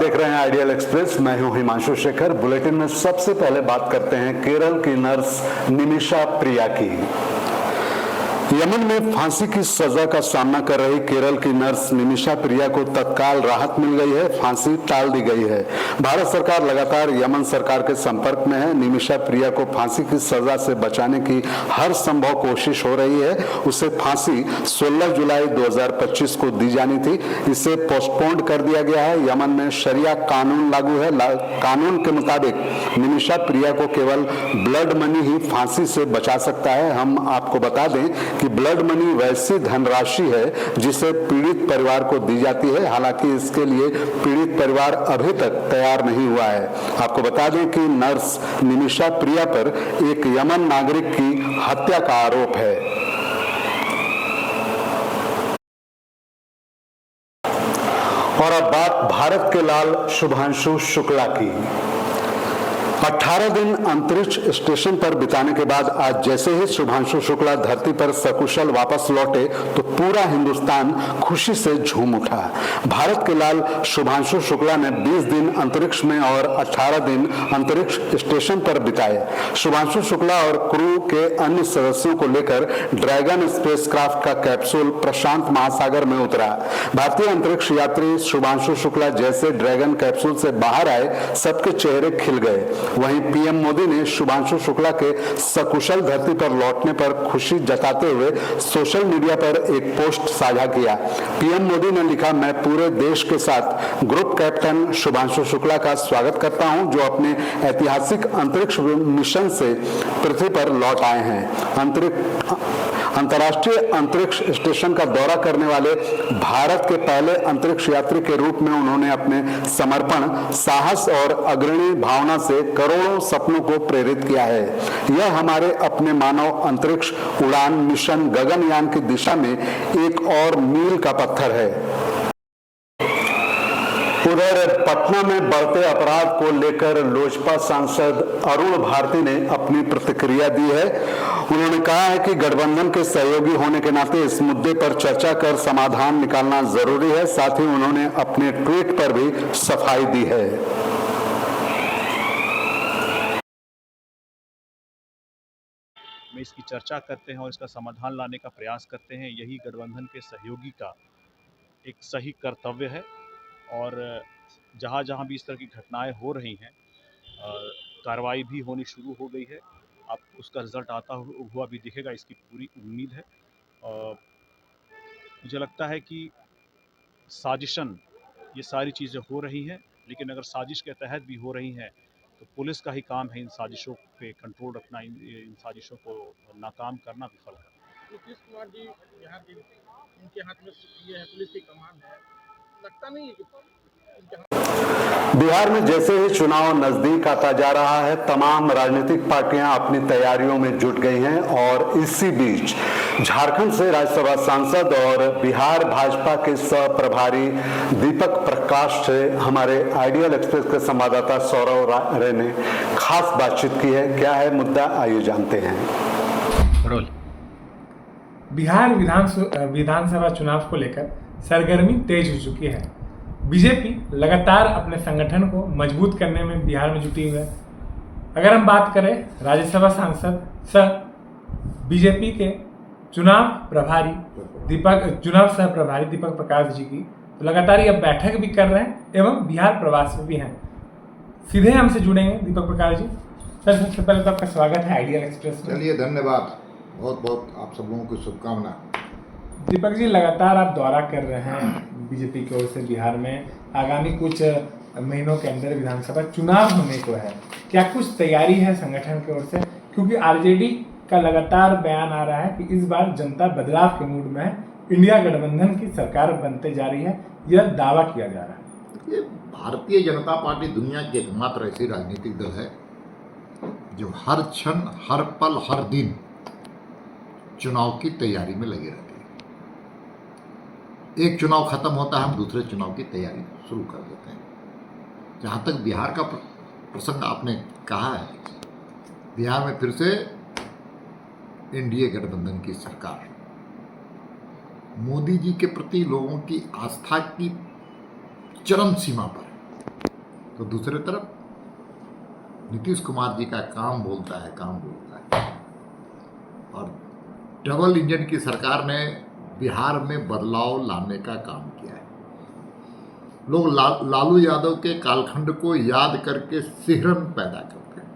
देख रहे हैं आइडियल एक्सप्रेस। मैं हूं हिमांशु शेखर। बुलेटिन में सबसे पहले बात करते हैं केरल की नर्स निमिषा प्रिया की। यमन में फांसी की सजा का सामना कर रही केरल की नर्स निमिषा प्रिया को तत्काल राहत मिल गई है, फांसी टाल दी गई है। भारत सरकार लगातार यमन सरकार के संपर्क में है। निमिषा प्रिया को फांसी की सजा से बचाने की हर संभव कोशिश हो रही है। उसे फांसी 16 जुलाई 2025 को दी जानी थी, इसे पोस्टपोन्ड कर दिया गया है। यमन में शरिया कानून लागू है। कानून के मुताबिक निमिषा प्रिया को केवल ब्लड मनी ही फांसी से बचा सकता है। हम आपको बता दें कि ब्लड मनी वैसी धनराशि है जिसे पीड़ित परिवार को दी जाती है। हालांकि इसके लिए पीड़ित परिवार अभी तक तैयार नहीं हुआ है। आपको बता दें कि नर्स निमिषा प्रिया पर एक यमन नागरिक की हत्या का आरोप है। और अब बात भारत के लाल शुभांशु शुक्ला की। 18 दिन अंतरिक्ष स्टेशन पर बिताने के बाद आज जैसे ही शुभांशु शुक्ला धरती पर सकुशल वापस लौटे तो पूरा हिंदुस्तान खुशी से झूम उठा। भारत के लाल शुभांशु शुक्ला ने 20 दिन अंतरिक्ष में और 18 दिन अंतरिक्ष स्टेशन पर बिताए। शुभांशु शुक्ला और क्रू के अन्य सदस्यों को लेकर ड्रैगन स्पेसक्राफ्ट का कैप्सूल प्रशांत महासागर में उतरा। भारतीय अंतरिक्ष यात्री शुभांशु शुक्ला जैसे ड्रैगन कैप्सूल से बाहर आए, सबके चेहरे खिल गए। वहीं पीएम मोदी ने शुभांशु शुक्ला के सकुशल धरती पर लौटने पर खुशी जताते हुए सोशल मीडिया पर एक पोस्ट साझा किया। पीएम मोदी ने लिखा, मैं पूरे देश के साथ ग्रुप कैप्टन शुभांशु शुक्ला का स्वागत करता हूं, जो अपने ऐतिहासिक अंतरिक्ष मिशन से पृथ्वी पर लौट आए हैं। अंतर्राष्ट्रीय अंतरिक्ष स्टेशन का दौरा करने वाले भारत के पहले अंतरिक्ष यात्री के रूप में उन्होंने अपने समर्पण, साहस और अग्रणी भावना से करोड़ों सपनों को प्रेरित किया है। यह हमारे अपने मानव अंतरिक्ष उड़ान मिशन गगनयान की दिशा में एक और मील का पत्थर है। उधर पटना में बढ़ते अपराध को लेकर लोजपा सांसद अरुण भारती ने अपनी प्रतिक्रिया दी है। उन्होंने कहा है कि गठबंधन के सहयोगी होने के नाते इस मुद्दे पर चर्चा कर समाधान निकालना जरूरी है। साथ ही उन्होंने अपने ट्वीट पर भी सफाई दी है। में इसकी चर्चा करते हैं और इसका समाधान लाने का प्रयास करते हैं। यही गठबंधन के सहयोगी का एक सही कर्तव्य है। और जहाँ जहाँ भी इस तरह की घटनाएं हो रही हैं, कार्रवाई भी होनी शुरू हो गई है। अब उसका रिजल्ट आता हुआ भी दिखेगा, इसकी पूरी उम्मीद है। मुझे लगता है कि साजिशन ये सारी चीज़ें हो रही हैं, लेकिन अगर साजिश के तहत भी हो रही हैं तो पुलिस का ही काम है इन साजिशों पे कंट्रोल रखना, इन साजिशों को नाकाम करना, विफल करना। नीतीश कुमार जी बिहार के, उनके हाथ में ये है, पुलिस की कमान है। लगता नहीं है कि बिहार में जैसे ही चुनाव नजदीक आता जा रहा है, तमाम राजनीतिक पार्टियां अपनी तैयारियों में जुट गई हैं। और इसी बीच झारखंड से राज्यसभा सांसद और बिहार भाजपा के सह प्रभारी दीपक प्रकाश से हमारे आइडियल एक्सप्रेस के संवाददाता सौरव राय ने खास बातचीत की है। क्या है मुद्दा, आइए जानते हैं। बिहार विधानसभा चुनाव को लेकर सरगर्मी तेज हो चुकी है। बीजेपी लगातार अपने संगठन को मजबूत करने में बिहार में जुटी हुई है। अगर हम बात करें राज्यसभा सांसद सह बीजेपी के चुनाव सह प्रभारी दीपक प्रकाश जी की, तो लगातार ये बैठक भी कर रहे हैं एवं बिहार प्रवास में भी हैं। सीधे हमसे जुड़ेंगे दीपक प्रकाश जी। सर, सबसे पहले तो आपका स्वागत है आइडियल एक्सप्रेस में। चलिए, धन्यवाद, बहुत बहुत आप सब लोगों की शुभकामना। दीपक जी, लगातार आप दौरा कर रहे हैं बीजेपी की ओर से बिहार में। आगामी कुछ महीनों के अंदर विधानसभा चुनाव होने को है, क्या कुछ तैयारी है संगठन की ओर से? क्योंकि आरजेडी का लगातार बयान आ रहा है कि इस बार जनता बदलाव के मूड में है, इंडिया गठबंधन की सरकार बनते जा रही है, यह दावा किया जा रहा है। ये भारतीय जनता पार्टी दुनिया की एकमात्र ऐसी राजनीतिक दल है जो हर क्षण, हर पल, हर दिन चुनाव की तैयारी में लगे रहते हैं। एक चुनाव खत्म होता है, हम दूसरे चुनाव की तैयारी शुरू कर देते हैं। जहाँ तक बिहार का प्रसंग आपने कहा है, बिहार में फिर से एनडीए गठबंधन की सरकार, मोदी जी के प्रति लोगों की आस्था की चरम सीमा पर, तो दूसरी तरफ नीतीश कुमार जी का काम बोलता है। और डबल इंजन की सरकार ने बिहार में बदलाव लाने का काम किया है। लोग लालू यादव के कालखंड को याद करके सिहरन पैदा करते हैं,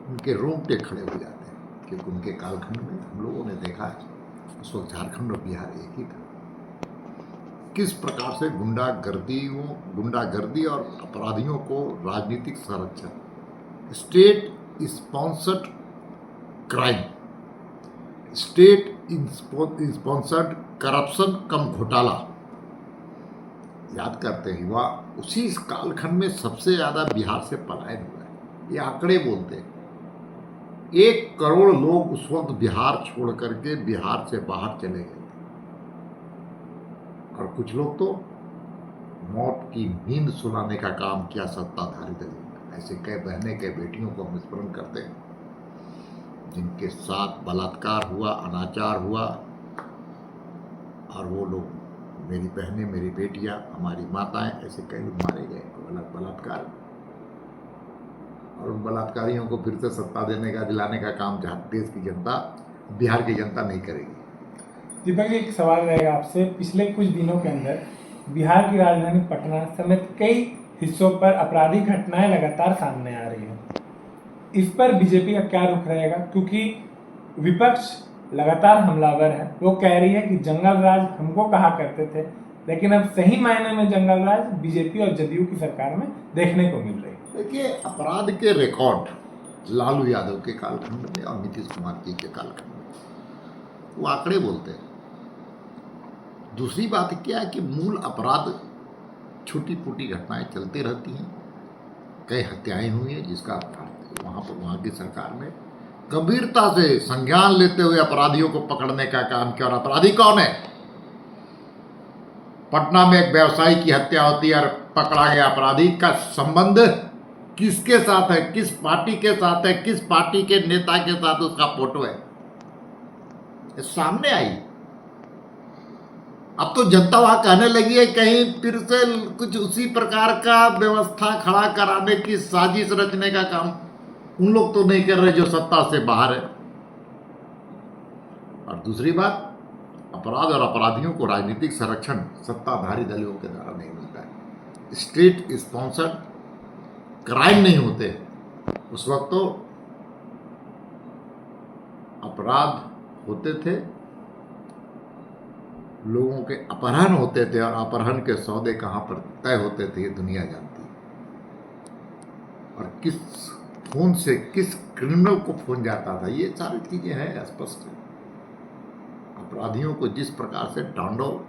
उनके रोंगटे खड़े हो जाते हैं, क्योंकि उनके कालखंड में हम लोगों ने देखा है उस वक्त झारखंड और बिहार एक ही था। किस प्रकार से गुंडागर्दी और अपराधियों को राजनीतिक संरक्षण, state sponsored crime, state sponsored corruption cum घोटाला याद करते हैं। वह उसी कालखंड में सबसे ज़्यादा बिहार से पलायन हुआ है। ये आंकड़े बोलते हैं 1 करोड़ लोग उस वक्त बिहार छोड़ करके बिहार से बाहर चले गए थे, और कुछ लोग तो मौत की नींद सुलाने का काम किया सत्ताधारी दल ने। ऐसे कई बहनें कई बेटियों को हम स्मरण करते हैं जिनके साथ बलात्कार हुआ, अनाचार हुआ, और वो लोग मेरी बहनें, मेरी बेटियां, हमारी माताएं, ऐसे कई लोग मारे गए बलात्कार। और उन बलात्कारियों को फिर से सत्ता देने का, दिलाने का काम देश की जनता, बिहार की जनता नहीं करेगी। दीपक जी, एक सवाल रहेगा आपसे। पिछले कुछ दिनों के अंदर बिहार की राजधानी पटना समेत कई हिस्सों पर आपराधिक घटनाएं लगातार सामने आ रही हैं। इस पर बीजेपी का क्या रुख रहेगा? क्योंकि विपक्ष लगातार हमलावर है। वो कह रही है कि जंगल राज हमको कहा करते थे, लेकिन अब सही मायने में जंगल राज बीजेपी और जदयू की सरकार में देखने को मिल रही है। देखिए, अपराध के रिकॉर्ड लालू यादव के कालखंड में और नीतीश कुमार जी के कालखंड में वो आंकड़े बोलते हैं। दूसरी बात क्या है कि मूल अपराध छोटी मोटी घटनाएं चलती रहती हैं। कई हत्याएं हुई हैं जिसका वहाँ की सरकार में गंभीरता से संज्ञान लेते हुए अपराधियों को पकड़ने का काम किया। और अपराधी कौन है? पटना में एक व्यवसायी की हत्या होती है और पकड़ा गया अपराधी का संबंध किसके साथ है, किस पार्टी के साथ है, किस पार्टी के नेता के साथ उसका फोटो है, ये सामने आई। अब तो जनता वहां कहने लगी है कहीं फिर से कुछ उसी प्रकार का व्यवस्था खड़ा कराने की साजिश रचने का काम उन लोग तो नहीं कर रहे जो सत्ता से बाहर है। और दूसरी बात, अपराध और अपराधियों को राजनीतिक संरक्षण सत्ताधारी दलों के द्वारा नहीं मिलता है। स्टेट स्पॉन्सर्ड क्राइम नहीं होते। उस वक्त तो अपराध होते थे, लोगों के अपहरण होते थे, और अपहरण के सौदे कहाँ पर तय होते थे ये दुनिया जानती है। और किस फोन से किस क्रिमिनल को फोन जाता था, ये सारी चीजें हैं स्पष्ट। अपराधियों को जिस प्रकार से डांडो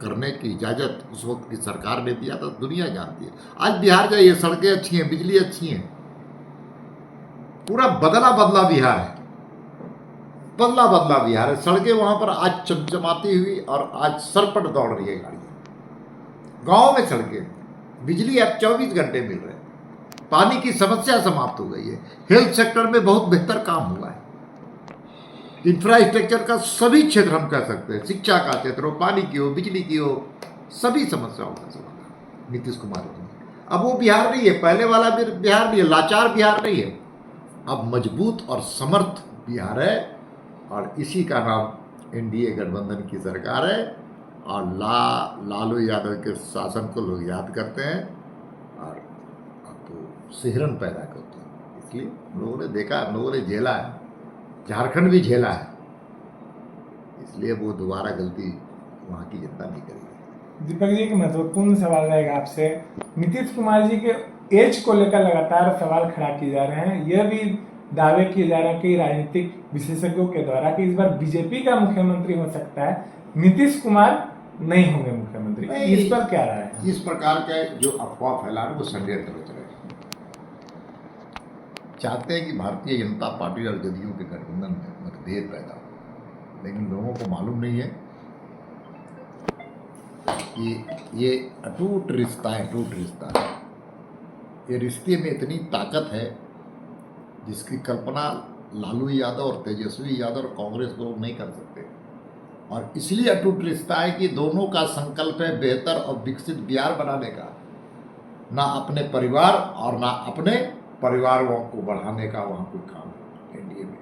करने की इजाजत उस वक्त की सरकार ने दिया था दुनिया जानती है। आज बिहार जाइए, सड़कें अच्छी हैं, बिजली अच्छी है, पूरा बदला बदला बिहार है, बदला बदला बिहार है। सड़कें वहां पर आज चमचमाती हुई और आज सरपट दौड़ रही है गाड़ियां। गांव में सड़कें, बिजली अब 24 घंटे मिल रहे हैं, पानी की समस्या समाप्त हो गई है, हेल्थ सेक्टर में बहुत बेहतर काम हुआ है, इंफ्रास्ट्रक्चर का सभी क्षेत्र हम कह सकते हैं, शिक्षा का क्षेत्र हो, पानी की हो, बिजली की हो, सभी समस्याओं का समाधान नीतीश कुमार ने। अब वो बिहार नहीं है, पहले वाला बिहार नहीं है, लाचार बिहार नहीं है, अब मजबूत और समर्थ बिहार है। और इसी का नाम एनडीए गठबंधन की सरकार है। और लालू यादव के शासन को लोग याद करते हैं और अब तो सिहरन पैदा करते हैं। इसलिए लोगों ने देखा, लोगों ने झेला है, झारखंड भी झेला है, इसलिए वो दोबारा गलती वहाँ की जनता नहीं करेगी। दीपक जी, एक महत्वपूर्ण सवाल रहेगा आपसे। नीतीश कुमार जी के एज को लेकर लगातार सवाल खड़ा किए जा रहे हैं। यह भी दावे किए जा रहे हैं कि राजनीतिक विशेषज्ञों के द्वारा कि इस बार बीजेपी का मुख्यमंत्री हो सकता है, नीतीश कुमार नहीं होंगे मुख्यमंत्री। इस पर क्या राय है? इस प्रकार के जो अफवाह फैला रहे वो संजय रच रहे चाहते हैं कि भारतीय जनता पार्टी और जदयू के गठबंधन में मतभेद पैदा हो, लेकिन लोगों को मालूम नहीं है कि ये अटूट रिश्ता है, अटूट रिश्ता है। ये रिश्ते में इतनी ताकत है जिसकी कल्पना लालू यादव और तेजस्वी यादव और कांग्रेस लोग नहीं कर सकते। और इसलिए अटूट रिश्ता है कि दोनों का संकल्प है बेहतर और विकसित बिहार बनाने का। ना अपने परिवार और ना अपने परिवारों को बढ़ाने का वहाँ कोई काम है एनडीए में।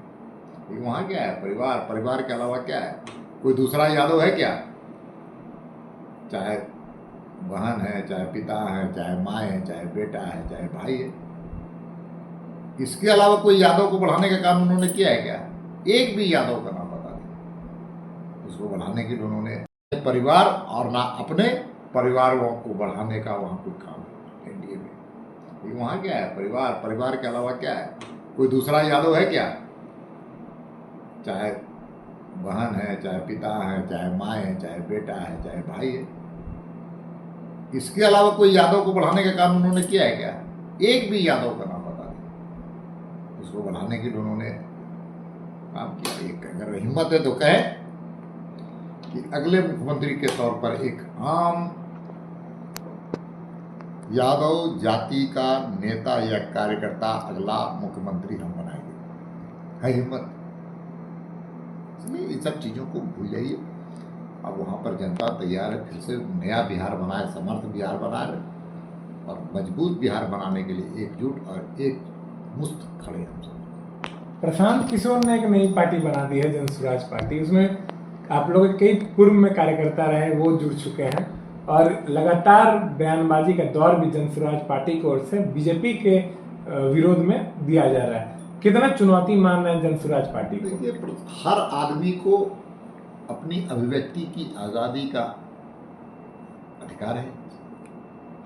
ये वहाँ क्या है, परिवार, परिवार के अलावा क्या है, कोई दूसरा यादव है क्या? चाहे बहन है, चाहे पिता है, चाहे माँ है, चाहे बेटा है, चाहे भाई है, इसके अलावा कोई यादव को बढ़ाने का काम उन्होंने किया है क्या? एक भी यादव का नाम बता दें उसको बढ़ाने के लिए उन्होंने परिवार और ना अपने परिवारों को बढ़ाने का वहाँ कोई काम है एनडीए में। ये वहाँ क्या है, परिवार, परिवार के अलावा क्या है, कोई दूसरा यादव है क्या? चाहे बहन है, चाहे पिता है, चाहे माँ है, चाहे बेटा है, चाहे भाई है, इसके अलावा कोई यादव को बढ़ाने का काम उन्होंने किया है क्या? एक भी यादव का नाम बता दें उसको बढ़ाने के लिए उन्होंने काम किया। एक अगर हिम्मत है तो कहे कि अगले मुख्यमंत्री के तौर पर एक आम यादव जाति का नेता या कार्यकर्ता अगला मुख्यमंत्री हम बनाएंगे, है हिम्मत? इसलिए इन सब चीज़ों को भूल जाइए। अब वहाँ पर जनता तैयार है, फिर से नया बिहार बनाए, समर्थ बिहार बनाए और मजबूत बिहार बनाने के लिए एकजुट और एक मुस्त खड़े हम सब। प्रशांत किशोर ने एक नई पार्टी बना दी है, जन स्वराज पार्टी। उसमें आप लोग कई पूर्व में कार्यकर्ता रहे, वो जुड़ चुके हैं और लगातार बयानबाजी का दौर भी जन स्वराज पार्टी की ओर से बीजेपी के विरोध में दिया जा रहा है। कितना चुनौती मान रहे हैं जन स्वराज पार्टी को? देखिए, हर आदमी को अपनी अभिव्यक्ति की आज़ादी का अधिकार है।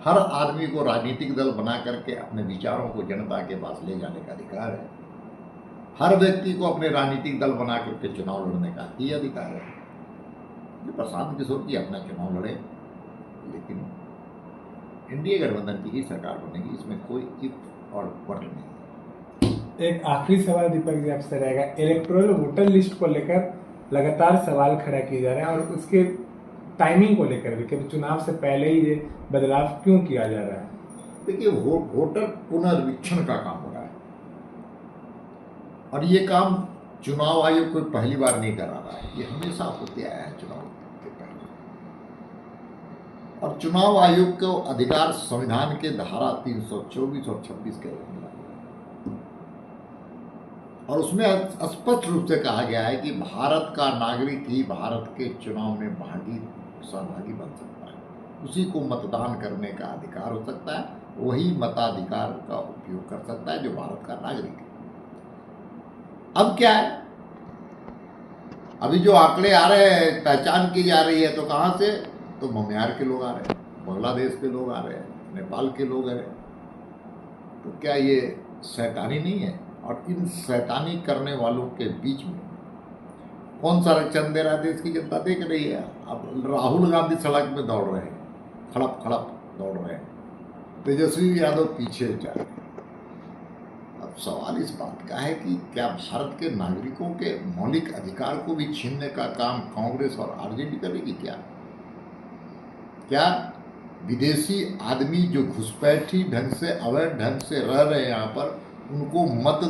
हर आदमी को राजनीतिक दल बना करके अपने विचारों को जनता के पास ले जाने का अधिकार है। हर व्यक्ति को अपने राजनीतिक दल बना करके चुनाव लड़ने का ही अधिकार है। प्रशांत किशोर जी अपना चुनाव लड़े, लेकिन एनडीए गठबंधन की ही सरकार बनेगी, इसमें कोई इफ और बट नहीं। एक आखिरी सवाल दीपक जी आपसे रहेगा। इलेक्टोरल वोटर लिस्ट को लेकर लगातार सवाल खड़ा किए जा रहे हैं और उसके टाइमिंग को लेकर भी कि चुनाव से पहले ही ये बदलाव क्यों किया जा रहा है? देखिए, वोटर पुनर्वीक्षण का काम हो रहा है और ये काम चुनाव आयोग कोई पहली बार नहीं करा रहा है, ये हमेशा होते आया है चुनाव के पहले। और चुनाव आयोग को अधिकार संविधान के धारा 324 और 26 के मिला और उसमें स्पष्ट रूप से कहा गया है कि भारत का नागरिक ही भारत के चुनाव में सहभागी बन सकता है, उसी को मतदान करने का अधिकार हो सकता है, वही मताधिकार का उपयोग कर सकता है जो भारत का नागरिक है। अब क्या है, अभी जो आंकड़े आ रहे हैं, पहचान की जा रही है, तो कहाँ से? तो मम्यार के लोग आ रहे हैं, बांग्लादेश के लोग आ रहे हैं, नेपाल के लोग आ रहे हैं। तो क्या ये शैतानी नहीं है? और इन शैतानी करने वालों के बीच में कौन संरक्षण दे रहा है? देश की जनता देख रही है। अब राहुल गांधी सड़क में दौड़ रहे हैं, खड़प खड़प दौड़ रहे हैं, तेजस्वी यादव पीछे जा रहे हैं। अब सवाल इस बात का है कि क्या भारत के नागरिकों के मौलिक अधिकार को भी छीनने का काम कांग्रेस और आरजेडी करेगी? क्या विदेशी आदमी जो घुसपैठी ढंग से, अवैध ढंग से रह रहे हैं यहाँ पर, उनको मत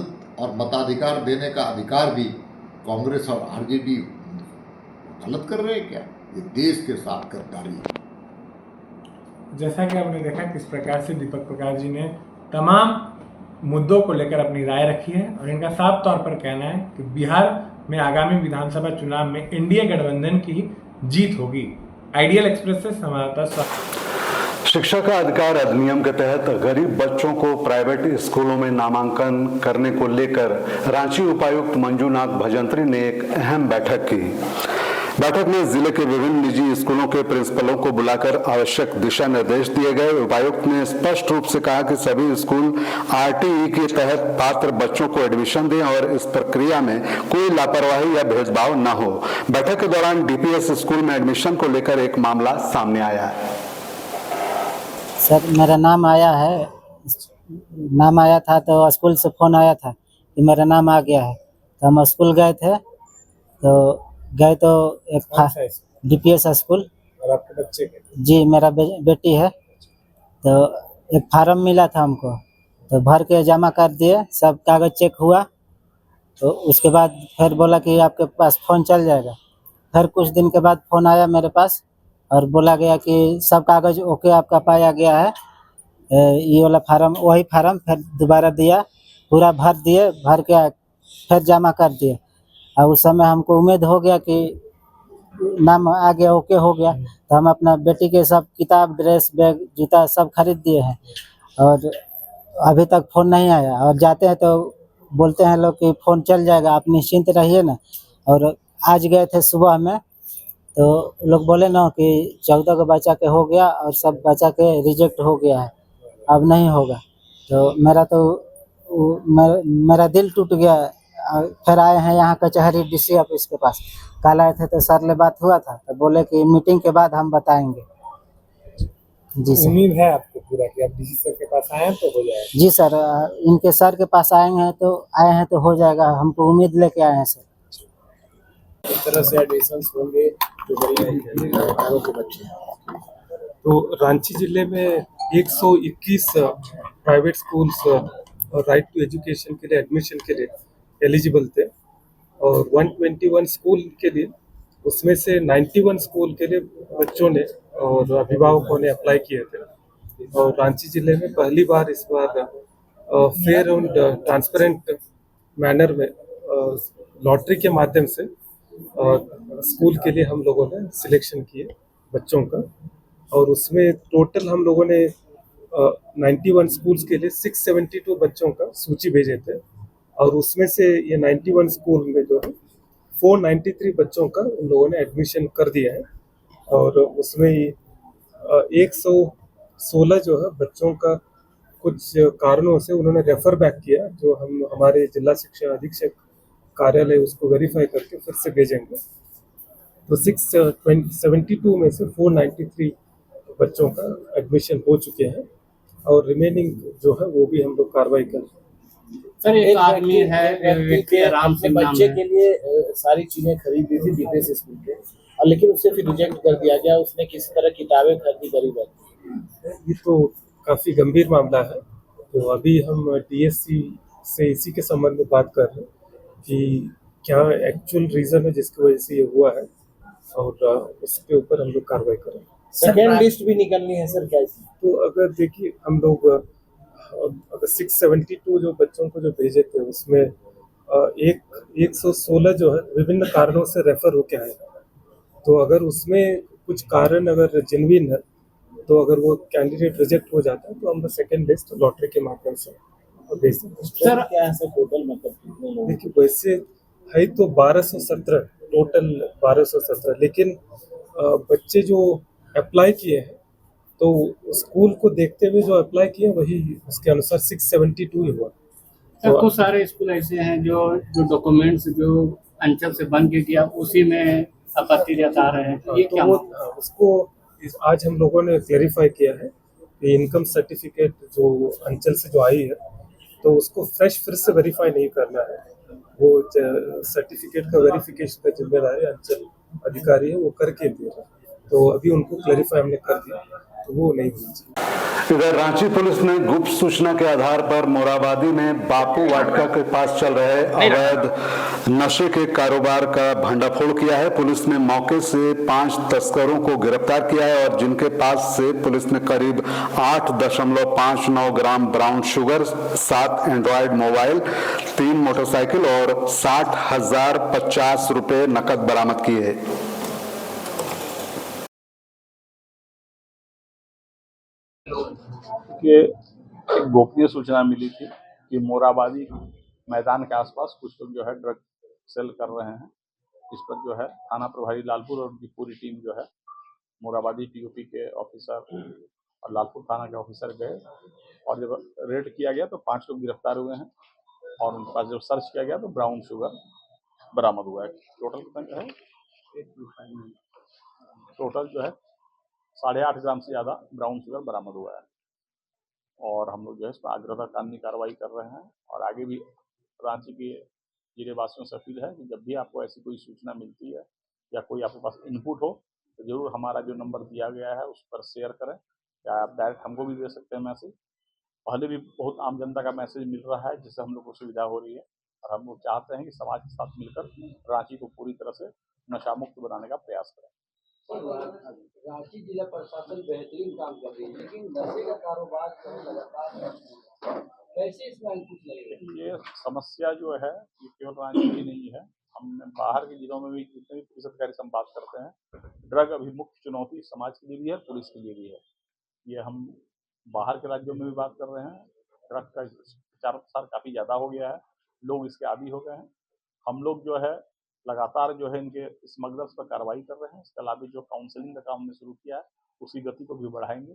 और मताधिकार देने का अधिकार भी कांग्रेस और आरजेडी गलत कर रहे हैं क्या? ये देश के साथ गद्दारी है। जैसा कि आपने देखा किस प्रकार से दीपक प्रकाश जी ने तमाम मुद्दों को लेकर अपनी राय रखी है और इनका साफ तौर पर कहना है कि बिहार में आगामी विधानसभा चुनाव में एनडीए गठबंधन की जीत होगी। आइडियल एक्सप्रेस से संवाददाता। शिक्षा का अधिकार अधिनियम के तहत गरीब बच्चों को प्राइवेट स्कूलों में नामांकन करने को लेकर रांची उपायुक्त मंजूनाथ भजंत्री ने एक अहम बैठक की। बैठक में जिले के विभिन्न निजी स्कूलों के प्रिंसिपलों को बुलाकर आवश्यक दिशा निर्देश दिए गए। उपायुक्त ने स्पष्ट रूप से कहा कि सभी स्कूल आरटीई के तहत पात्र बच्चों को एडमिशन दें और इस प्रक्रिया में कोई लापरवाही या भेदभाव न हो। बैठक के दौरान डीपीएस स्कूल में एडमिशन को लेकर एक मामला सामने आया है। सर, मेरा नाम आया था तो स्कूल से फ़ोन आया था कि मेरा नाम आ गया है, तो हम स्कूल गए तो एक डीपीएस स्कूल। और आपके बच्चे के? जी, मेरा बेटी है। तो एक फार्म मिला था हमको, तो भर के जमा कर दिए, सब कागज़ चेक हुआ, तो उसके बाद फिर बोला कि आपके पास फ़ोन चल जाएगा। फिर कुछ दिन के बाद फ़ोन आया मेरे पास और बोला गया कि सब कागज़ ओके आपका पाया गया है, ये वाला फार्म, वही फार्म फिर दोबारा दिया, पूरा भर दिए, भर के फिर जमा कर दिए। और उस समय हमको उम्मीद हो गया कि नाम आ गया, ओके हो गया, तो हम अपना बेटी के सब किताब, ड्रेस, बैग, जूता सब खरीद दिए हैं। और अभी तक फ़ोन नहीं आया, और जाते हैं तो बोलते हैं लोग कि फ़ोन चल जाएगा, आप निश्चिंत रहिए ना। और आज गए थे सुबह में, तो लोग बोले ना कि 14 को बच्चा के हो गया और सब बच्चा के रिजेक्ट हो गया है, अब नहीं होगा। तो मेरा दिल टूट गया। फिर आए हैं यहाँ कचहरी डीसी ऑफिस के पास। कल आए थे तो सर से बात हुआ था, तो बोले कि मीटिंग के बाद हम बताएंगे। जी सर। उम्मीद है आपको पूरा कि आप डीसी सर के पास आए हैं तो हो जाएगा। जी सर, इनके सर के पास आए हैं तो हो जाएगा, हमको उम्मीद लेके आए हैं सर। इस तरह से एडमिशन होंगे जो गरीब परिवारों के बच्चे हैं। तो रांची जिले में 121 private schools right to education के लिए एडमिशन के लिए एलिजिबल थे, और 121 स्कूल के लिए, उसमें से 91 स्कूल के लिए बच्चों ने और अभिभावकों ने अप्लाई किए थे। और रांची जिले में पहली बार इस बार फेयर एंड ट्रांसपेरेंट मैनर में लॉटरी के माध्यम से स्कूल के लिए हम लोगों ने सिलेक्शन किए बच्चों का। और उसमें टोटल हम लोगों ने 91 स्कूल्स के लिए 672 बच्चों का सूची भेजे थे, और उसमें से ये 91 स्कूल में जो है 493 बच्चों का उन लोगों ने एडमिशन कर दिया है। और उसमें 116 जो है बच्चों का कुछ कारणों से उन्होंने रेफर बैक किया, जो हम हमारे जिला शिक्षा अधीक्षक कार्यालय उसको वेरीफाई करके फिर से भेजेंगे। तो 672 में से 493 बच्चों का एडमिशन हो चुके हैं, और रिमेनिंग जो है वो भी हम लोग कार्रवाई कर रहे हैं। सर एक आदमी है, व्यक्ति राम सिंह नाम बच्चे है। के लिए सारी चीजें खरीद दी थी विदेश स्कूल के, और लेकिन उसे फिर रिजेक्ट कर दिया गया। उसने किसी तरह किताबें खरीदी गरीब आदमी। ये तो काफ़ी गंभीर मामला है। तो अभी हम डीएससी से इसी के संबंध में बात कर रहे हैं कि क्या एक्चुअल रीज़न है जिसकी वजह से ये हुआ है, और उसके ऊपर हम लोग कार्रवाई करेंगे। सेकेंड लिस्ट भी निकलनी है सर क्या इसमें? तो अगर देखिए हम लोग अगर 672 जो बच्चों को जो भेजे थे उसमें 116 जो है विभिन्न कारणों से रेफर होके आए। तो अगर उसमें कुछ कारण अगर जेन्युइन है, तो अगर वो कैंडिडेट रिजेक्ट हो जाता है तो हम सेकेंड लिस्ट लॉटरी के माध्यम से भेज सकते हैं। सर क्या है सर टोटल मतलब कितने लोग? देखिए वैसे है तो 1217 टोटल 1217, लेकिन बच्चे जो अप्लाई किए हैं तो स्कूल को देखते हुए जो अप्लाई किए वही उसके अनुसार 672 ही हुआ। सर कुछ सारे स्कूल ऐसे हैं जो डॉक्यूमेंट्स जो अंचल से बन के गया उसी में आपत्ति जता रहे हैं, ये तो क्या वो मामला? उसको आज हम लोगों ने क्लेरिफाई किया है कि इनकम सर्टिफिकेट जो अंचल से जो आई है तो उसको फ्रेश फिर से वेरीफाई नहीं करना है। वो सर्टिफिकेट का वेरिफिकेशन का जिम्मेदारी अंचल अधिकारी है, वो करके दे रहे हैं। तो अभी उनको क्लेरिफाई हमने कर दिया, तो वो नहीं होना चाहिए। इधर रांची पुलिस ने गुप्त सूचना के आधार पर मोराबादी में बापू वाटिका के पास चल रहे अवैध नशे के कारोबार का भंडाफोड़ किया है। पुलिस ने मौके से 5 तस्करों को गिरफ्तार किया है, और जिनके पास से पुलिस ने करीब 8.59 gram brown sugar, 7 Android mobile, 3 motorcycle और 60,050 रुपए नकद बरामद किए। कि एक गोपनीय सूचना मिली थी कि मोराबादी मैदान के आसपास कुछ लोग जो है ड्रग सेल कर रहे हैं। इस पर जो है थाना प्रभारी लालपुर और उनकी पूरी टीम जो है मोराबादी टीओपी के ऑफिसर और लालपुर थाना के ऑफिसर गए, और जब रेड किया गया तो 5 लोग गिरफ्तार हुए हैं, और उनके पास जब सर्च किया गया तो ब्राउन शुगर बरामद हुआ है। टोटल कितना है, टोटल जो है 8.5 ग्राम से ज़्यादा ब्राउन शुगर बरामद हुआ है। और हम लोग जो है इस पर आग्रह कानूनी कार्रवाई कर रहे हैं, और आगे भी रांची के जिले वासियों से अपील है कि जब भी आपको ऐसी कोई सूचना मिलती है या कोई आपके पास इनपुट हो तो जरूर हमारा जो नंबर दिया गया है उस पर शेयर करें, या आप डायरेक्ट हमको भी दे सकते हैं मैसेज। पहले भी बहुत आम जनता का मैसेज मिल रहा है जिससे हम लोग को सुविधा हो रही है, और हम लोग चाहते हैं कि समाज के साथ मिलकर रांची को पूरी तरह से नशा मुक्त बनाने का प्रयास करें। रांची जिला प्रशासन बेहतरीन काम कर रही है, लेकिन नशे का कारोबार जो है लगातार कैसे इसमें अंकुश लगेगा? ये समस्या जो है ये केवल रांची की नहीं है, हमने बाहर के जिलों में भी जितने भी पुलिस अधिकारी से हम बात करते हैं, ड्रग अभी मुख्य चुनौती समाज के लिए भी है, पुलिस के लिए भी है। ये हम बाहर के राज्यों में भी बात कर रहे हैं, ड्रग का प्रचार प्रसार काफ़ी ज़्यादा हो गया है, लोग इसके आदी हो गए हैं। हम लोग जो है लगातार जो है इनके स्मगलर्स पर कार्रवाई कर रहे हैं। इसके अलावा जो काउंसलिंग का काम हमने शुरू किया है उसकी गति को भी बढ़ाएंगे।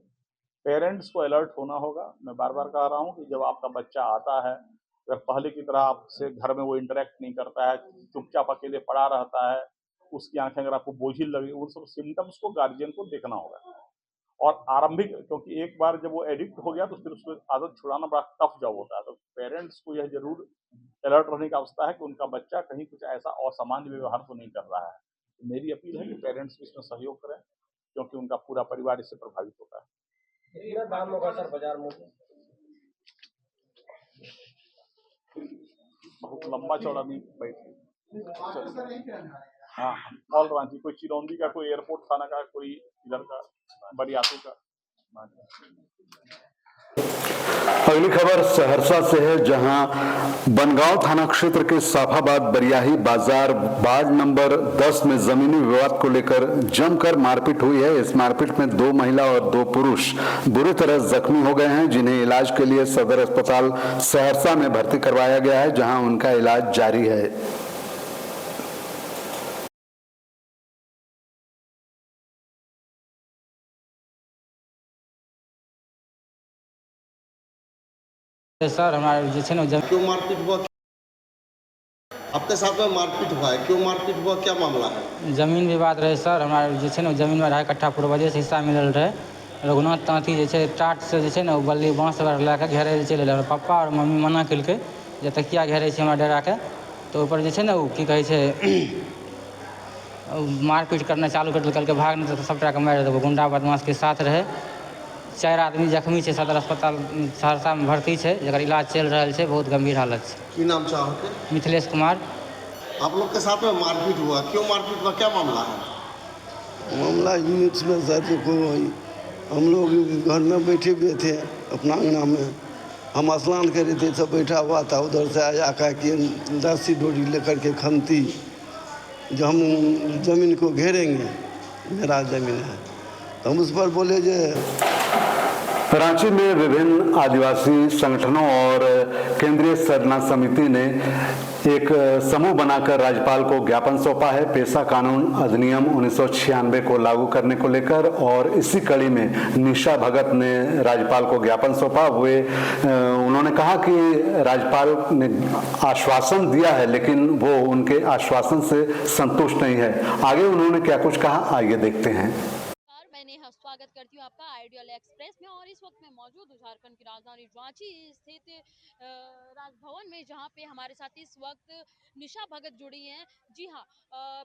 पेरेंट्स को अलर्ट होना होगा। मैं बार बार कह रहा हूँ कि जब आपका बच्चा आता है, अगर पहले की तरह आपसे घर में वो इंटरेक्ट नहीं करता है, चुपचाप अकेले पड़ा रहता है, उसकी आंखें अगर आपको बोझिल लगी, उन सब सिम्टम्स को गार्जियन को देखना होगा। और आरंभिक, क्योंकि एक बार जब वो एडिक्ट हो गया तो फिर उसको आदत छुड़ाना बड़ा टफ जॉब होता है, तो पेरेंट्स को यह जरूर अलर्ट रहने की आवश्यकता है कि उनका बच्चा कहीं कुछ ऐसा असामान्य व्यवहार तो नहीं कर रहा है। तो मेरी अपील है कि पेरेंट्स भी इसमें सहयोग करें, क्योंकि उनका पूरा परिवार इससे प्रभावित होता है। कितना दाम होगा सर बाजार में? बहुत लंबा चौड़ा नहीं बैठी। हाँ, ऑल रांची, कोई चिरौंदी का, कोई एयरपोर्ट थाना का, कोई इधर का बरियातू का। अगली खबर सहरसा से है, जहां बनगांव थाना क्षेत्र के साफाबाद बरियाही बाजार वार्ड नंबर 10 में जमीनी विवाद को लेकर जमकर मारपीट हुई है। इस मारपीट में 2 महिला और 2 पुरुष बुरी तरह जख्मी हो गए हैं, जिन्हें इलाज के लिए सदर अस्पताल सहरसा में भर्ती करवाया गया है, जहां उनका इलाज जारी है। सर हमारे जो है ना क्यों मारपीट हुआ? आपके साथ में मारपीट हुआ है, क्यों मारपीट हुआ, क्या मामला है? जमीन विवाद रहे सर, हमारे जो है ना जमीन में 2.5 कट्ठा पूर्वजे से हिस्सा मिलल रहे। रघुनाथ तांती जो है टाट से जो है ना बल्ली बाँस वगैरह लए के घेरे चलि एलै। पप्पा और मम्मी मना केलकै जे तकिया घेरै छै हमरा डेरा के, तो ऊपर जो है ना की कहै छै मारपीट करना चालू कर देलकै, भाग नहीं तो सबटा के मारि देबो। गुंडा बदमाश के साथ रहे। 4 आदमी जख्मी है, सदर अस्पताल सहरसा में भर्ती है, जकर इलाज चल रहा है, बहुत गंभीर हालत है। की नाम है आपके? मिथिलेश कुमार। आप लोग के साथ में मारपीट हुआ, क्यों मारपीट हुआ, क्या मामला है? मामला यूनिट में सर को हम लोग घर में बैठे हुए थे अपना अंगना में, हम स्नान कर रहे थे, सब बैठा हुआ था। उधर से आया कहा कि रस्सी डोरी लेकर के खमती जो हम ज़मीन को घेरेंगे, मेरा ज़मीन है, तो हम उस पर बोले जो रांची में विभिन्न आदिवासी संगठनों और केंद्रीय सरना समिति ने एक समूह बनाकर राज्यपाल को ज्ञापन सौंपा है पेशा कानून अधिनियम 1996 को लागू करने को लेकर, और इसी कड़ी में निशा भगत ने राज्यपाल को ज्ञापन सौंपा। उन्होंने कहा कि राज्यपाल ने आश्वासन दिया है, लेकिन वो उनके आश्वासन से संतुष्ट नहीं है। आगे उन्होंने क्या कुछ कहा, आइए देखते हैं। मैं स्वागत करती हूँ आपका आइडियल एक्सप्रेस में, और इस वक्त मैं मौजूद हूँ झारखंड की राजधानी रांची स्थित राजभवन में, जहाँ पे हमारे साथ इस वक्त निशा भगत जुड़ी हैं। जी हाँ,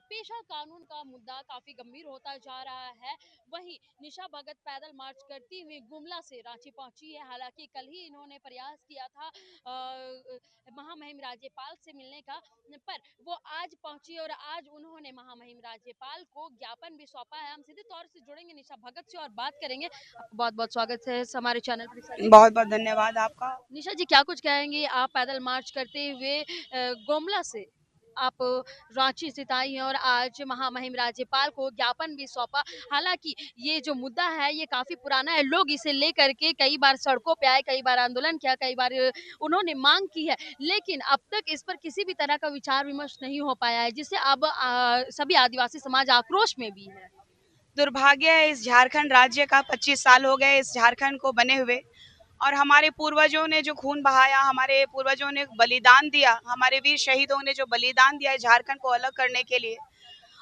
पेशा कानून का मुद्दा काफ़ी गंभीर होता जा रहा है। वहीं निशा भगत पैदल मार्च करती हुई गुमला से रांची पहुंची है। हालांकि कल ही इन्होंने प्रयास किया था महामहिम राज्यपाल से मिलने का, पर वो आज पहुंची और आज उन्होंने महामहिम राज्यपाल को ज्ञापन भी सौंपा है। हम सीधे तौर से जुड़ेंगे निशा भगत से और बात करेंगे। बहुत बहुत स्वागत है हमारे चैनल पर। बहुत बहुत धन्यवाद आपका। निशा जी, क्या कुछ कहेंगे? आप पैदल मार्च करते हुए गुमला से आप रांची स्थित आई हैं और आज महामहिम राज्यपाल को ज्ञापन भी सौंपा। हालांकि ये जो मुद्दा है ये काफी पुराना है, लोग इसे लेकर के कई बार सड़कों पे आए, कई बार आंदोलन किया, कई बार उन्होंने मांग की है, लेकिन अब तक इस पर किसी भी तरह का विचार विमर्श नहीं हो पाया है, जिससे अब सभी आदिवासी समाज आक्रोश में भी है। दुर्भाग्य है, इस झारखंड राज्य का 25 साल हो गए इस झारखंड को बने हुए, और हमारे पूर्वजों ने जो खून बहाया, हमारे पूर्वजों ने बलिदान दिया, हमारे वीर शहीदों ने जो बलिदान दिया है झारखंड को अलग करने के लिए,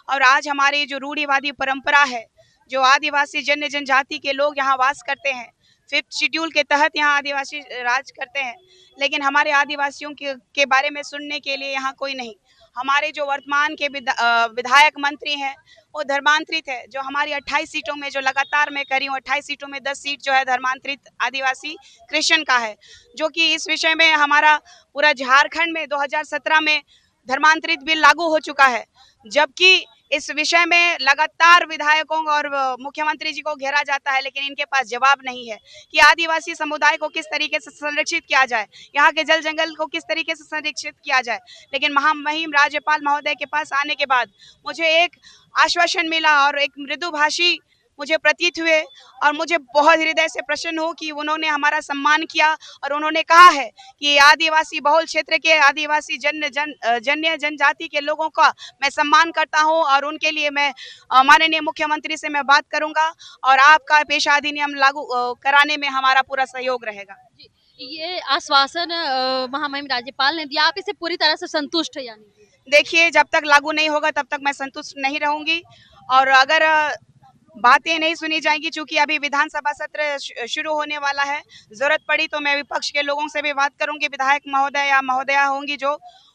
और आज हमारी जो रूढ़िवादी परंपरा है, जो आदिवासी जनजाति के लोग यहाँ वास करते हैं, 5th शेड्यूल के तहत यहाँ आदिवासी राज करते हैं, लेकिन हमारे आदिवासियों के बारे में सुनने के लिए यहाँ कोई नहीं। हमारे जो वर्तमान के विधायक मंत्री हैं वो धर्मांतरित है। जो हमारी 28 सीटों में, जो लगातार मैं करी हूँ 28 सीटों में 10 सीट जो है धर्मांतरित आदिवासी क्रिश्चियन का है, जो कि इस विषय में हमारा पूरा झारखंड में 2017 में धर्मांतरित बिल लागू हो चुका है, जबकि इस विषय में लगातार विधायकों और मुख्यमंत्री जी को घेरा जाता है, लेकिन इनके पास जवाब नहीं है कि आदिवासी समुदाय को किस तरीके से संरक्षित किया जाए, यहाँ के जल जंगल को किस तरीके से संरक्षित किया जाए। लेकिन महामहिम राज्यपाल महोदय के पास आने के बाद मुझे एक आश्वासन मिला और एक मृदुभाषी मुझे प्रतीत हुए और मुझे बहुत हृदय से प्रसन्न हो कि उन्होंने हमारा सम्मान किया और उन्होंने कहा है कि आदिवासी बहुल क्षेत्र के आदिवासी जन्य जनजाति के लोगों का मैं सम्मान करता हूं और उनके लिए मैं माननीय मुख्यमंत्री से मैं बात करूंगा और आपका पेशा अधिनियम लागू कराने में हमारा पूरा सहयोग रहेगा। ये आश्वासन महामहिम राज्यपाल ने दिया, आप इसे पूरी तरह से संतुष्ट है यानी? देखिए, जब तक लागू नहीं होगा तब तक मैं संतुष्ट नहीं रहूंगी और अगर बातें नहीं सुनी जाएंगी, चूंकि अभी विधानसभा सत्र शुरू होने वाला है, जरूरत पड़ी तो मैं विपक्ष के लोगों से भी बात करूंगी, विधायक महोदय या महोदया होंगी जो,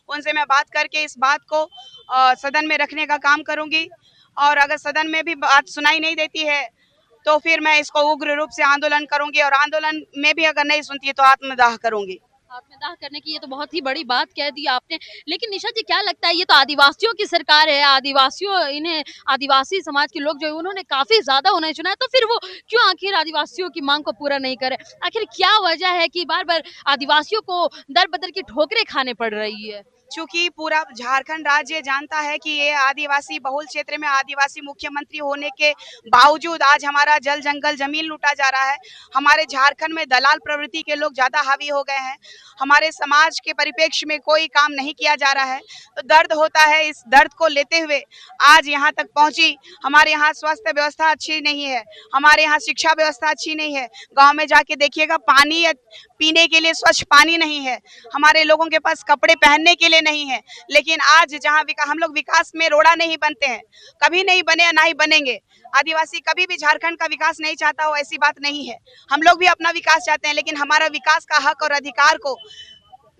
उनसे मैं बात करके इस बात को सदन में रखने का काम करूंगी और अगर सदन में भी बात सुनाई नहीं देती है तो फिर मैं इसको उग्र रूप से आंदोलन करूंगी और आंदोलन में भी अगर नहीं सुनती तो आत्मदाह करूंगी। आत्मदाह करने की ये तो बहुत ही बड़ी बात कह दी आपने। लेकिन निशा जी, क्या लगता है, ये तो आदिवासियों की सरकार है, इन्हें आदिवासी समाज के लोग जो है उन्होंने काफी ज्यादा उन्हें चुना है, तो फिर वो क्यों आखिर आदिवासियों की मांग को पूरा नहीं करे? आखिर क्या वजह है कि बार बार आदिवासियों को दर बदर की ठोकरें खाने पड़ रही है? चूंकि पूरा झारखंड राज्य जानता है कि ये आदिवासी बहुल क्षेत्र में आदिवासी मुख्यमंत्री होने के बावजूद आज हमारा जल जंगल जमीन लूटा जा रहा है। हमारे झारखंड में दलाल प्रवृत्ति के लोग ज्यादा हावी हो गए हैं, हमारे समाज के परिप्रेक्ष्य में कोई काम नहीं किया जा रहा है, तो दर्द होता है। इस दर्द को लेते हुए आज यहाँ तक पहुंची। हमारे यहाँ स्वास्थ्य व्यवस्था अच्छी नहीं है, हमारे यहाँ शिक्षा व्यवस्था अच्छी नहीं है, गाँव में जाके देखिएगा पानी पीने के लिए स्वच्छ पानी नहीं है, हमारे लोगों के पास कपड़े पहनने के लिए नहीं है। लेकिन आज जहाँ हम लोग विकास में रोड़ा नहीं बनते हैं, कभी नहीं बने ना ही बनेंगे। आदिवासी कभी भी झारखंड का विकास नहीं चाहता हो, ऐसी बात नहीं है। हम लोग भी अपना विकास चाहते हैं, लेकिन हमारा विकास का हक और अधिकार को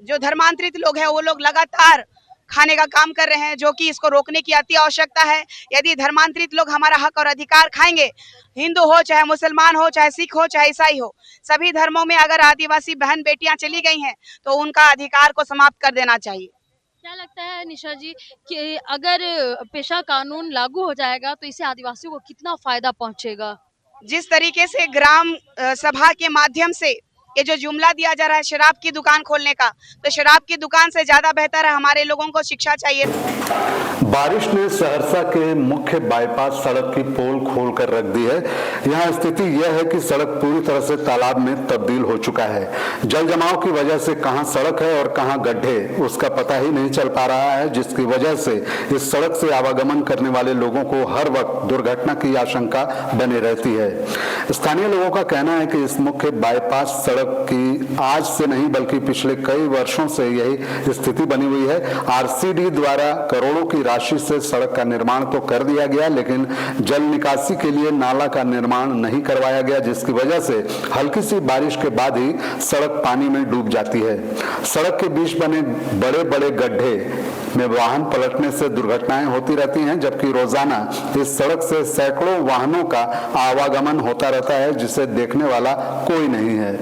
जो धर्मांतरित लोग हैं वो लोग लगातार खाने का काम कर रहे हैं, जो कि इसको रोकने की अति आवश्यकता है। यदि धर्मांतरित लोग हमारा हक और अधिकार खाएंगे, हिंदू हो चाहे मुसलमान हो चाहे सिख हो चाहे ईसाई हो, सभी धर्मों में अगर आदिवासी बहन बेटियां चली गई हैं तो उनका अधिकार को समाप्त कर देना चाहिए। क्या लगता है निशा जी कि अगर पेशा कानून लागू हो जाएगा तो इससे आदिवासियों को कितना फायदा पहुंचेगा? जिस तरीके से ग्राम सभा के माध्यम से ये जो जुमला दिया जा रहा है शराब की दुकान खोलने का, तो शराब की दुकान से ज्यादा बेहतर है हमारे लोगों को शिक्षा चाहिए। बारिश ने सहरसा के मुख्य बाईपास सड़क की पोल खोल कर रख दी है। यहाँ स्थिति यह है कि सड़क पूरी तरह से तालाब में तब्दील हो चुका है। जल जमाव की वजह से कहाँ सड़क है और कहाँ गड्ढे, उसका पता ही नहीं चल पा रहा है, जिसकी वजह से इस सड़क से आवागमन करने वाले लोगों को हर वक्त दुर्घटना की आशंका बनी रहती है। स्थानीय लोगों का कहना है कि इस मुख्य बाईपास सड़क की आज से नहीं बल्कि पिछले कई वर्षों से यही स्थिति बनी हुई है। आरसीडी द्वारा करोड़ों की राशि से सड़क का निर्माण तो कर दिया गया, लेकिन जल निकासी के लिए नाला का निर्माण नहीं करवाया गया, जिसकी वजह से हल्की सी बारिश के बाद ही सड़क पानी में डूब जाती है। सड़क के बीच बने बड़े बड़े गड्ढे में वाहन पलटने से दुर्घटनाएं होती रहती हैं, जबकि रोजाना इस सड़क से सैकड़ों वाहनों का आवागमन होता रहता है, जिसे देखने वाला कोई नहीं है।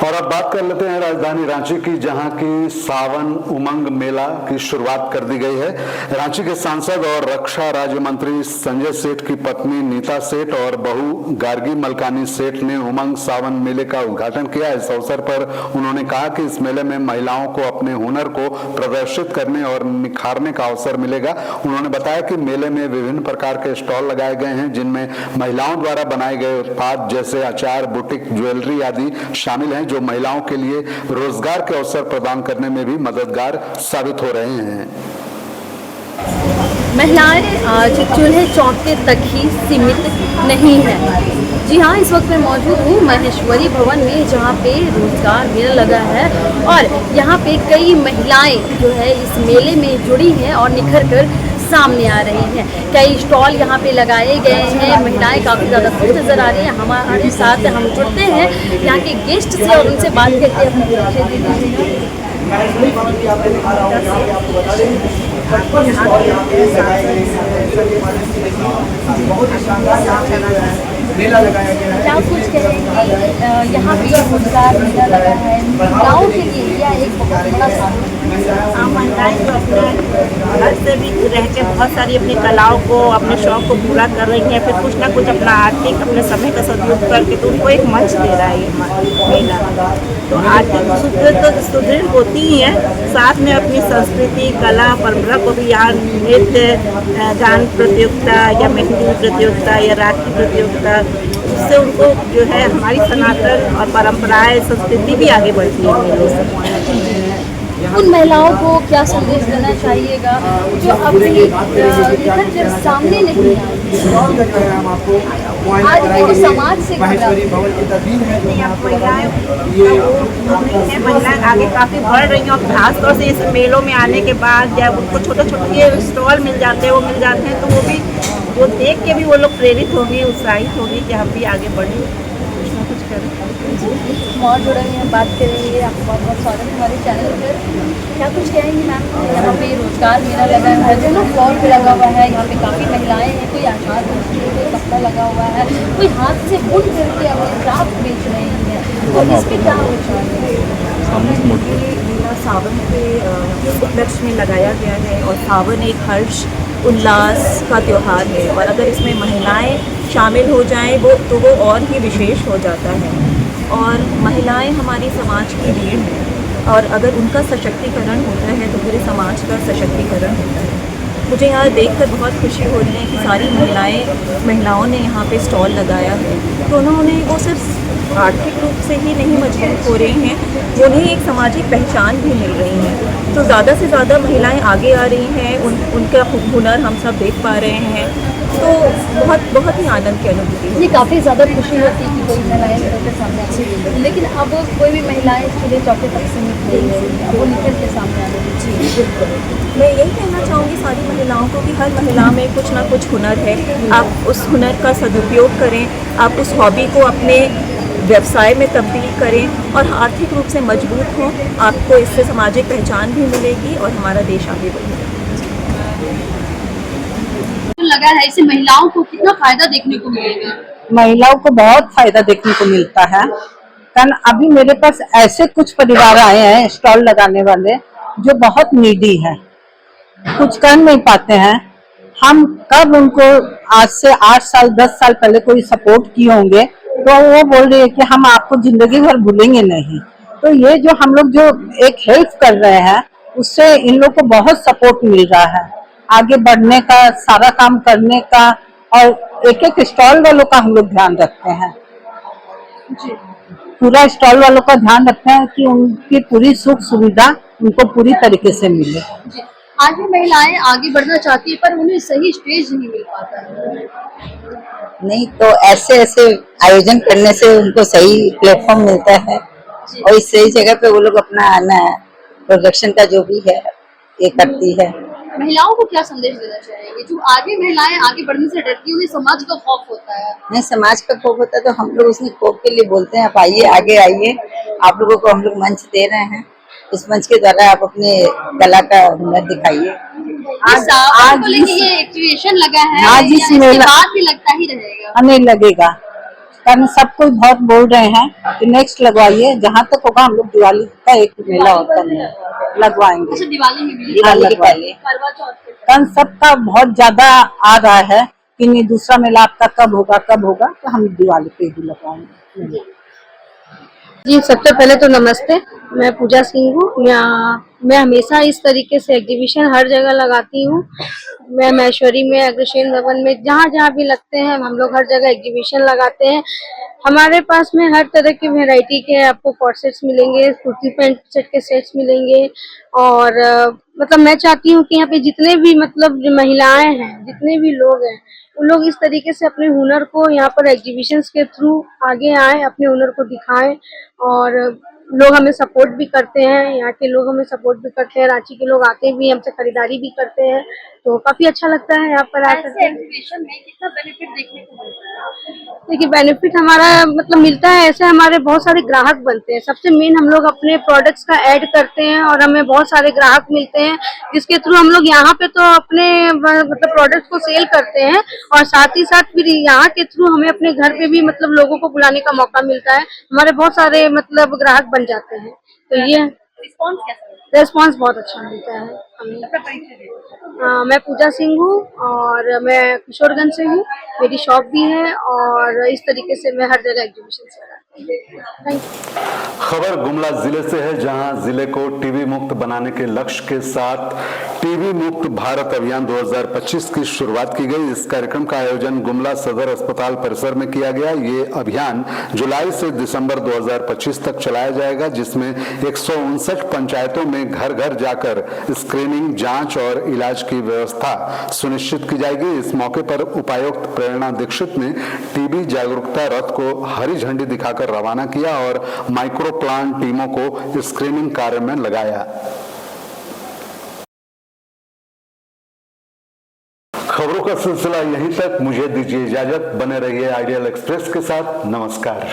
और अब बात कर लेते हैं राजधानी रांची की, जहां की सावन उमंग मेला की शुरुआत कर दी गई है। रांची के सांसद और रक्षा राज्य मंत्री संजय सेठ की पत्नी नीता सेठ और बहू गार्गी मलकानी सेठ ने उमंग सावन मेले का उद्घाटन किया। इस अवसर पर उन्होंने कहा कि इस मेले में महिलाओं को अपने हुनर को प्रदर्शित करने और निखारने का अवसर मिलेगा। उन्होंने बताया कि मेले में विभिन्न प्रकार के स्टॉल लगाए गए हैं, जिनमें महिलाओं द्वारा बनाए गए उत्पाद जैसे अचार, बुटीक, ज्वेलरी आदि शामिल हैं, जो महिलाओं के लिए रोजगार के अवसर प्रदान करने में भी मददगार साबित हो रहे हैं। महिलाएं आज चूल्हे चौके तक ही सीमित नहीं है। जी हाँ, इस वक्त मैं मौजूद हूँ महेश्वरी भवन में, जहाँ पे रोजगार मेला लगा है और यहाँ पे कई महिलाएं जो है इस मेले में जुड़ी हैं और निखर कर सामने आ रही हैं। कई स्टॉल यहाँ पे लगाए गए हैं, महिलाएं काफ़ी ज़्यादा खुश नज़र आ रही हैं। हमारे साथ हम जुड़ते हैं यहाँ के गेस्ट से और उनसे बात करते हैं अपने परिचय दे दीजिए। क्या कुछ कहेंगे, यहाँ पे रोजगार मेला लगा है महिलाओं के लिए, यह एक बहुत बड़ा साधन है। महिलाएं जो अपने घर से भी रह के बहुत सारी अपनी कलाओं को, अपने शौक को पूरा कर रही हैं, फिर कुछ ना कुछ अपना आर्थिक अपने समय का सदुपयोग करके तो उनको एक मंच दे रहा है ये मेला। तो आर्थिक सुदृढ़ होती ही है, साथ में अपनी संस्कृति, कला, परंपरा को भी यहाँ नृत्य, गान प्रतियोगिता या मेहंदी प्रतियोगिता या राखी प्रतियोगिता, उससे उनको जो है हमारी सनातन और परंपराएं, संस्कृति भी आगे बढ़ती है मेलों से। उन महिलाओं को क्या संदेश देना चाहिएगा जो अपनी निखर के सामने नहीं आज वो समाज से महिलाएं आगे काफ़ी बढ़ रही हैं और खासतौर से इस मेलों में आने के बाद जब उनको छोटे छोटे स्टॉल मिल जाते हैं तो वो भी वो देख के भी वो लोग प्रेरित होंगे, उत्साहित होंगे कि हम भी आगे बढ़ें, कुछ ना कुछ करें। और जुड़ेंगे, हम बात करेंगे। आपका बहुत बहुत स्वागत है हमारे चैनल पर। क्या कुछ कहेंगी मैम, यहाँ पे रोजगार मेला लगा है, दोनों फ्लोर पे लगा हुआ है, यहाँ पे काफ़ी महिलाएं हैं, कोई आचार कोई कपड़ा लगा हुआ है, कोई हाथ से बुन करके अपने क्राफ्ट बेच रहे हैं, तो इस पर क्या विचार है? मेला सावन के उपलक्ष्य में लगाया गया है और सावन एक हर्ष उल्लास का त्यौहार है और अगर इसमें महिलाएं शामिल हो जाएं तो वो और ही विशेष हो जाता है। और महिलाएं हमारी समाज की रीढ़ हैं और अगर उनका सशक्तिकरण होता है तो पूरे समाज का सशक्तिकरण होता है। मुझे यहाँ देखकर बहुत खुशी हो रही है कि सारी महिलाओं ने यहाँ पे स्टॉल लगाया है, तो उन्होंने वो सिर्फ आर्थिक रूप से ही नहीं मजबूत हो रही हैं, उन्हें एक सामाजिक पहचान भी मिल रही है। तो ज़्यादा से ज़्यादा महिलाएं आगे आ रही हैं, उनका हुनर हम सब देख पा रहे हैं, तो बहुत ही आनंद की अनुभूति है। ये काफ़ी ज़्यादा खुशी होती है कि कोई महिलाएं निकल के सामने आती है, लेकिन अब कोई भी महिलाएं चूल्हे चौके तक सीमित नहीं है, अब वो निकल के सामने आने जी। मैं यही कहना चाहूँगी सारी महिलाओं को कि हर महिला में कुछ ना कुछ हुनर है, आप उस हुनर का सदुपयोग करें, आप उस हॉबी को अपने व्यवसाय में तब्दील करें और आर्थिक रूप से मजबूत हों। आपको इससे सामाजिक पहचान भी मिलेगी और हमारा देश आगे बढ़ेगा। लगा है इससे महिलाओं को कितना फायदा देखने को मिलेगा? महिलाओं को बहुत फायदा देखने को मिलता है, कारण अभी मेरे पास ऐसे कुछ परिवार आए हैं स्टॉल लगाने वाले जो बहुत नीडी हैं, कुछ कर नहीं पाते हैं। हम कब उनको आज से 8 साल 10 साल पहले कोई सपोर्ट किए होंगे तो वो बोल रही है कि हम आपको जिंदगी भर भूलेंगे नहीं। तो ये जो हम लोग जो एक हेल्प कर रहे हैं उससे इन लोग को बहुत सपोर्ट मिल रहा है आगे बढ़ने का, सारा काम करने का, और एक एक स्टॉल वालों का हम लोग ध्यान रखते हैं जी। पूरा स्टॉल वालों का ध्यान रखते हैं कि उनकी पूरी सुख सुविधा उनको पूरी तरीके से मिले। आज भी महिलाएं आगे बढ़ना चाहती है पर उन्हें सही स्टेज नहीं मिल पाता है। नहीं तो ऐसे आयोजन करने से उनको सही प्लेटफॉर्म मिलता है और इस सही जगह पे वो लोग अपना आना प्रोडक्शन का जो भी है ये करती है। महिलाओं को क्या संदेश देना चाहेंगे जो आगे महिलाएं आगे बढ़ने से डरती है, उन्हें समाज का खौफ होता है? नहीं, समाज का खौफ होता है तो हम लोग उसने खौफ के लिए बोलते हैं आप आइए, आगे आइए, आप लोगों को हम लोग मंच दे रहे हैं, इस मंच के द्वारा आप अपने कला का हुनर दिखाइए। आज ये एक्टिवेशन लगा है, आज इस मेला भी लगता ही रहेगा? नहीं लगेगा, कारण सब कोई बहुत बोल रहे हैं कि नेक्स्ट लगवाइए, जहाँ तक होगा हम लोग दिवाली का एक मेला होता है लगवाएंगे। अच्छा, दिवाली में भी लगवाइए, कारण सबका बहुत ज्यादा आ रहा है कि नहीं दूसरा मेला आपका कब होगा, तो हम दिवाली पे ही लगवाएंगे। जी, सबसे पहले तो नमस्ते, मैं पूजा सिंह हूँ। मैं हमेशा इस तरीके से एग्जीबिशन हर जगह लगाती हूँ। मैं महेश्वरी में, अग्रसेन भवन में, जहाँ जहाँ भी लगते हैं हम लोग हर जगह एग्जीबिशन लगाते हैं। हमारे पास में हर तरह की वैरायटी के आपको कॉर्ड सेट्स मिलेंगे, कुर्ती पैंट सेट के सेट्स मिलेंगे और मतलब मैं चाहती हूँ कि यहाँ पे जितने भी मतलब जो महिलाएं हैं, जितने भी लोग हैं, उन लोग इस तरीके से अपने हुनर को यहाँ पर एग्जीबिशंस के थ्रू आगे आए, अपने हुनर को दिखाएं और लोग हमें सपोर्ट भी करते हैं, यहाँ के लोग हमें सपोर्ट भी करते हैं, रांची के लोग आते भी हमसे खरीदारी भी करते हैं तो काफी अच्छा लगता है यहाँ पर आकर के। एग्जीबिशन में कितना बेनिफिट देखने को मिलता है? देखिए बेनिफिट हमारा मतलब मिलता है, ऐसे हमारे बहुत सारे ग्राहक बनते हैं। सबसे मेन हम लोग अपने प्रोडक्ट्स का ऐड करते हैं और हमें बहुत सारे ग्राहक मिलते हैं, जिसके थ्रू हम लोग यहाँ पे तो अपने मतलब प्रोडक्ट्स को सेल करते हैं और साथ ही साथ फिर यहाँ के थ्रू हमें अपने घर पे भी मतलब लोगों को बुलाने का मौका मिलता है। हमारे बहुत सारे मतलब ग्राहक बन जाते हैं। तो ये रिस्पॉन्स कैसा है? रेस्पॉन्स बहुत अच्छा मिलता है हमें। अपना परिचय दीजिए। मैं पूजा सिंह हूँ और मैं किशोरगंज से हूँ। मेरी शॉप भी है और इस तरीके से मैं हर जगह एग्जीबिशन से थैंक यू। खबर गुमला जिले से है, जहां जिले को टीबी मुक्त बनाने के लक्ष्य के साथ टीबी मुक्त भारत अभियान 2025 की शुरुआत की गई। इस कार्यक्रम का आयोजन गुमला सदर अस्पताल परिसर में किया गया। ये अभियान जुलाई से दिसंबर 2025 तक चलाया जाएगा, जिसमें 159 पंचायतों में घर घर जाकर स्क्रीनिंग, जांच और इलाज की व्यवस्था सुनिश्चित की जाएगी। इस मौके पर उपायुक्त प्रेरणा दीक्षित ने टीबी जागरूकता रथ को हरी झंडी दिखाकर रवाना किया और माइक्रो प्लान टीमों को स्क्रीनिंग कार्य में लगाया। खबरों का सिलसिला यहीं तक। मुझे दीजिए इजाजत। बने रहिए आइडियल एक्सप्रेस के साथ। नमस्कार।